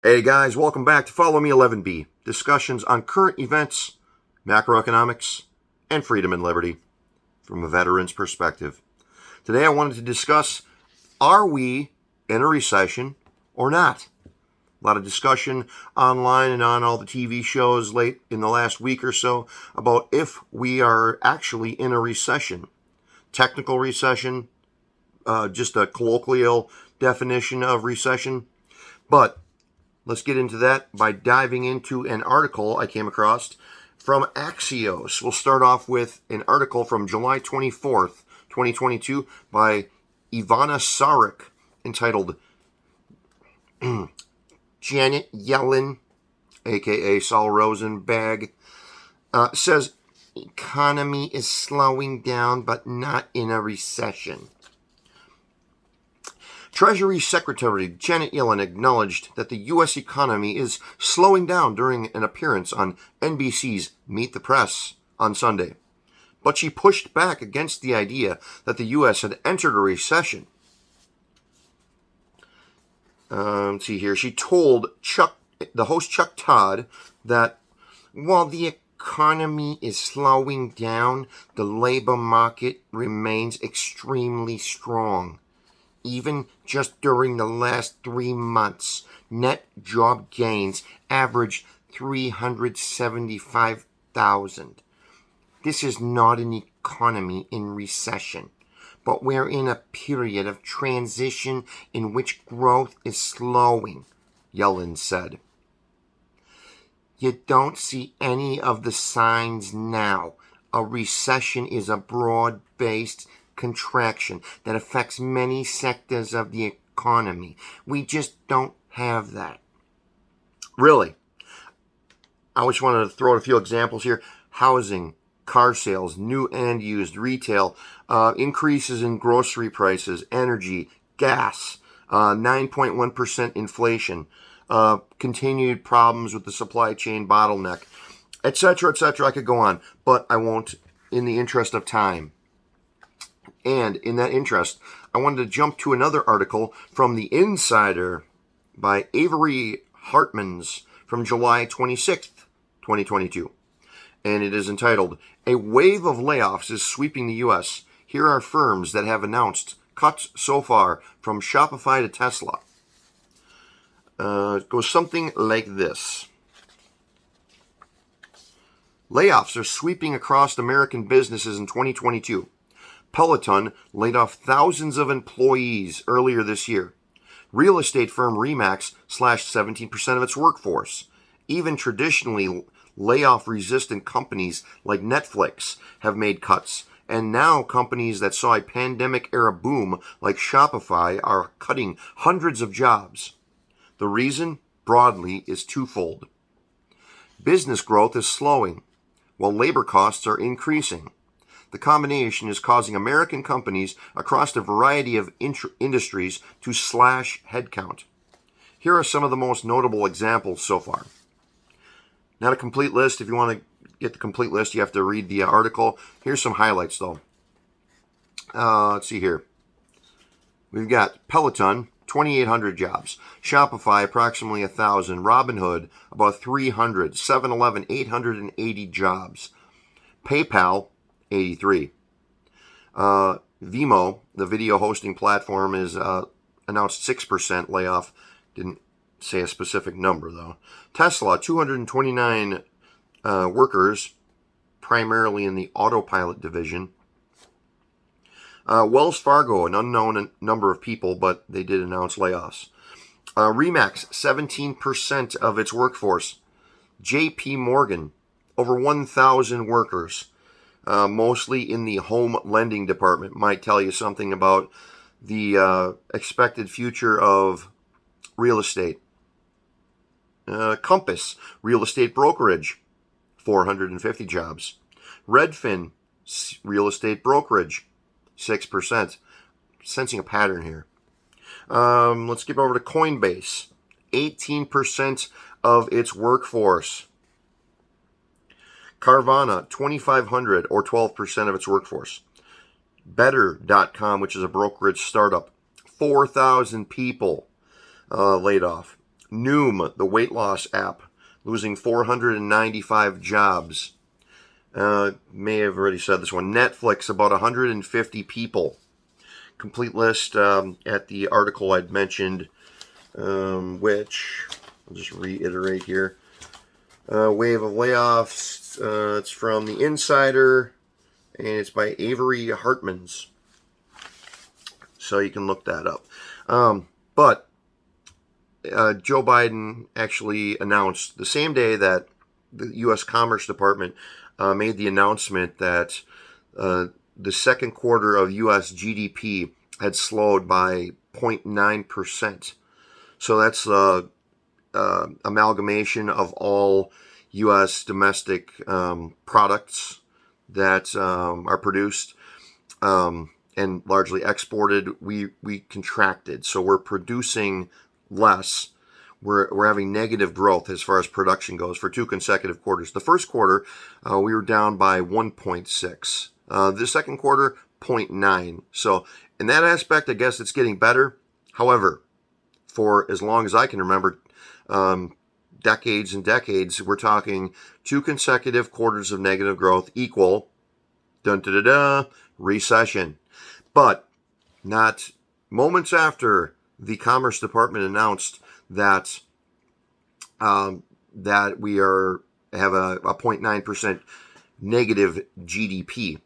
Hey guys, welcome back to Follow Me 11B, discussions on current events, macroeconomics, and freedom and liberty from a veteran's perspective. Today I wanted to discuss, are we in a recession or not? A lot of discussion online and on all the TV shows late in the last week or so about if we are actually in a recession. Technical recession, just a colloquial definition of recession. But let's get into that by diving into an article I came across from Axios. We'll start off with an article from July 24th, 2022 by Ivana Sarek entitled Janet Yellen, aka Saul Rosenberg, says economy is slowing down but not in a recession. Treasury Secretary Janet Yellen acknowledged that the U.S. economy is slowing down during an appearance on NBC's Meet the Press on Sunday. But she pushed back against the idea that the U.S. had entered a recession. Let's see here. She told the host Chuck Todd that while the economy is slowing down, the labor market remains extremely strong. Even just during the last 3 months, net job gains averaged 375,000. This is not an economy in recession, but we're in a period of transition in which growth is slowing, Yellen said. You don't see any of the signs now. A recession is a broad-based contraction that affects many sectors of the economy. We just don't have that. Really? I just wanted to throw out a few examples here. Housing, car sales, new and used, retail, increases in grocery prices, energy, gas, 9.1% inflation, continued problems with the supply chain bottleneck, etc., etc. I could go on, but I won't in the interest of time. And in that interest, I wanted to jump to another article from The Insider by Avery Hartmans from July 26th, 2022. And it is entitled, A Wave of Layoffs is Sweeping the U.S. Here are firms that have announced cuts so far from Shopify to Tesla. It goes something like this. Layoffs are sweeping across American businesses in 2022. Peloton laid off thousands of employees earlier this year. Real estate firm RE/MAX slashed 17% of its workforce. Even traditionally layoff-resistant companies like Netflix have made cuts, and now companies that saw a pandemic-era boom like Shopify are cutting hundreds of jobs. The reason, broadly, is twofold. Business growth is slowing, while labor costs are increasing. The combination is causing American companies across a variety of industries to slash headcount. Here are some of the most notable examples so far. Not a complete list. If you want to get the complete list, you have to read the article. Here's some highlights, though. Let's see here. We've got Peloton, 2,800 jobs. Shopify, approximately 1,000. Robinhood, about 300. 7-Eleven, 880 jobs. PayPal, 83. Vimeo, the video hosting platform, is announced 6% layoff. Didn't say a specific number, though. Tesla, 229 workers, primarily in the autopilot division. Wells Fargo, an unknown number of people, but they did announce layoffs. RE/MAX, 17% of its workforce. JP Morgan, over 1,000 workers. Mostly in the home lending department. Might tell you something about the expected future of real estate. Compass, real estate brokerage, 450 jobs. Redfin, real estate brokerage, 6%. Sensing a pattern here. Let's skip over to Coinbase, 18% of its workforce. Carvana, 2,500 or 12% of its workforce. Gettr.com, which is a brokerage startup, 4,000 people laid off. Noom, the weight loss app, losing 495 jobs. May have already said this one. Netflix, about 150 people. Complete list at the article I'd mentioned, which I'll just reiterate here. Wave of layoffs. It's from the Insider, and it's by Avery Hartmans. So you can look that up. But Joe Biden actually announced the same day that the U.S. Commerce Department made the announcement that the second quarter of U.S. GDP had slowed by 0.9%. So that's amalgamation of all U.S. domestic products that are produced and largely exported. We contracted, so we're producing less. We're having negative growth as far as production goes for 2 consecutive quarters. The first quarter, we were down by 1.6. The second quarter, 0.9. So in that aspect, I guess it's getting better. However, for as long as I can remember, decades and decades, we're talking 2 consecutive quarters of negative growth equal recession. But not moments after the Commerce Department announced that that we have a 0.9% negative GDP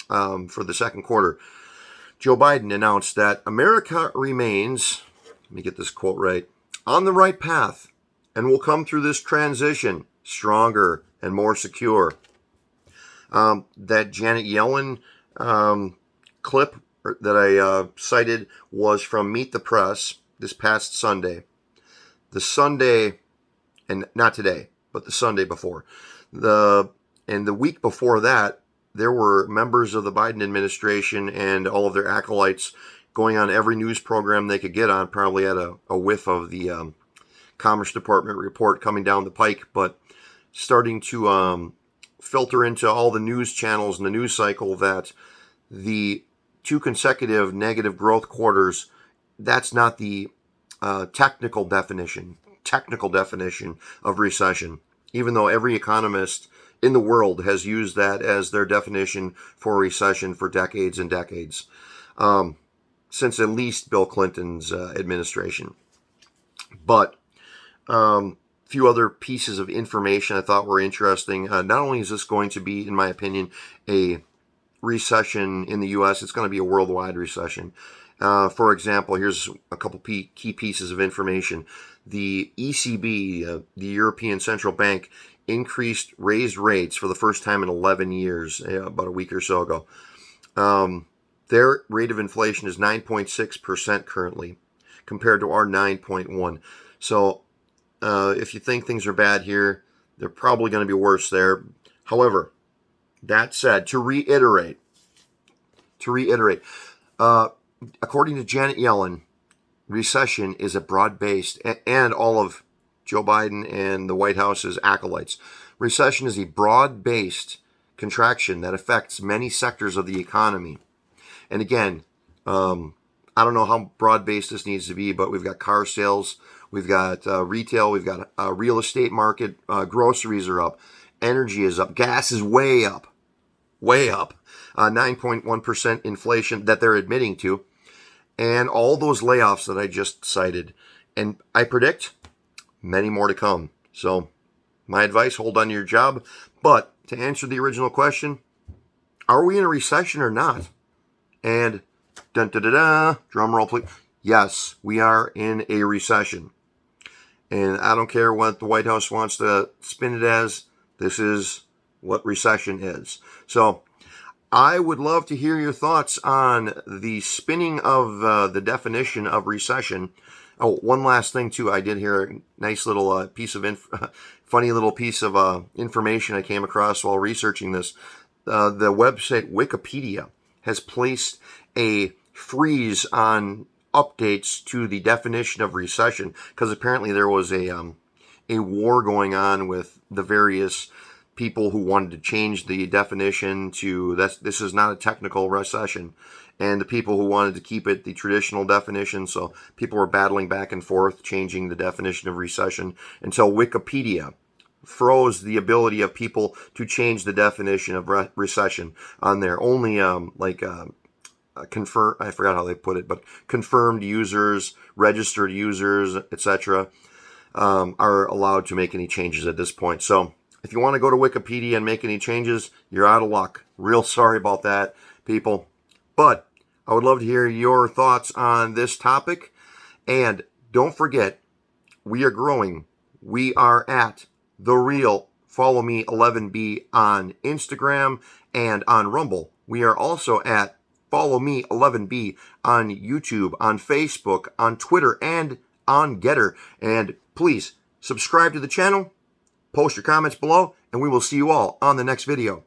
for the second quarter, Joe Biden announced that America remains, let me get this quote right, on the right path and will come through this transition stronger and more secure. That Janet Yellen clip that I cited was from Meet the Press this past Sunday. The Sunday, and not today, but the Sunday before. And the week before that, there were members of the Biden administration and all of their acolytes going on every news program they could get on, probably had a whiff of the Commerce Department report coming down the pike, but starting to filter into all the news channels and the news cycle that the 2 consecutive negative growth quarters, that's not the technical definition of recession, even though every economist in the world has used that as their definition for recession for decades and decades, since at least Bill Clinton's administration. But few other pieces of information I thought were interesting. Not only is this going to be, in my opinion, a recession in the U.S., it's going to be a worldwide recession. For example, here's a couple key pieces of information. The ECB, the European Central Bank, raised rates for the first time in 11 years, about a week or so ago. Their rate of inflation is 9.6% currently, compared to our 9.1%. So if you think things are bad here, they're probably going to be worse there. However, that said, to reiterate, according to Janet Yellen, recession is a broad-based, and all of Joe Biden and the White House's acolytes, recession is a broad-based contraction that affects many sectors of the economy. And again, I don't know how broad-based this needs to be, but we've got car sales, we've got retail, we've got a real estate market, groceries are up, energy is up, gas is way up, 9.1% inflation that they're admitting to, and all those layoffs that I just cited. And I predict many more to come. So my advice, hold on to your job. But to answer the original question, are we in a recession or not? And drum roll please. Yes, we are in a recession. And I don't care what the White House wants to spin it as. This is what recession is. So I would love to hear your thoughts on the spinning of the definition of recession. Oh, one last thing too. I did hear a nice little piece of funny little piece of information I came across while researching this. The website Wikipedia has placed a freeze on updates to the definition of recession because apparently there was a war going on with the various people who wanted to change the definition to this is not a technical recession. and the people who wanted to keep it the traditional definition. So people were battling back and forth, changing the definition of recession until Wikipedia froze the ability of people to change the definition of recession on there. Only confirm, I forgot how they put it, but confirmed users, registered users, etc., are allowed to make any changes at this point. So if you want to go to Wikipedia and make any changes, you're out of luck. Real sorry about that, people. But I would love to hear your thoughts on this topic. And don't forget, we are growing. We are at The Real Follow Me 11B on Instagram and on Rumble. We are also at Follow Me 11B on YouTube, on Facebook, on Twitter, and on Gettr. And please subscribe to the channel, post your comments below, and we will see you all on the next video.